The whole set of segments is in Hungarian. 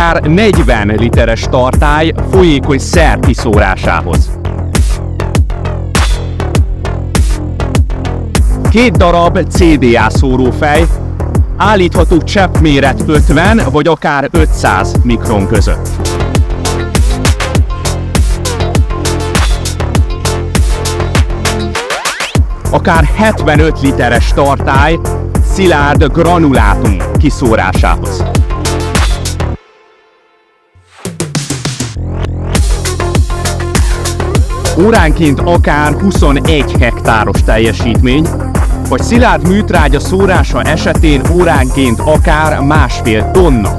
akár 40 literes tartály folyékony szer kiszórásához. 2 darab CDA szórófej, állítható cseppméret 50 vagy akár 500 mikron között. Akár 75 literes tartály szilárd granulátum kiszórásához. Óránként akár 21 hektáros teljesítmény, vagy szilárd műtrágya szórása esetén óránként akár 1,5 tonna.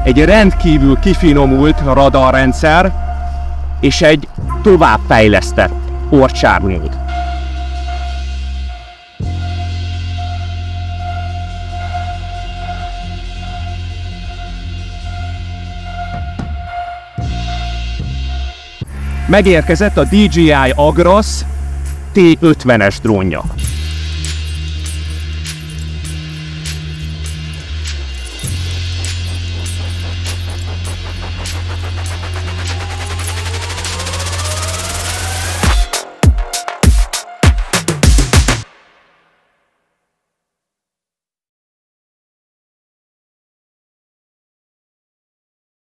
Egy rendkívül kifinomult radarrendszer és egy továbbfejlesztett orcsármód. Megérkezett a DJI Agras T50-es drónja.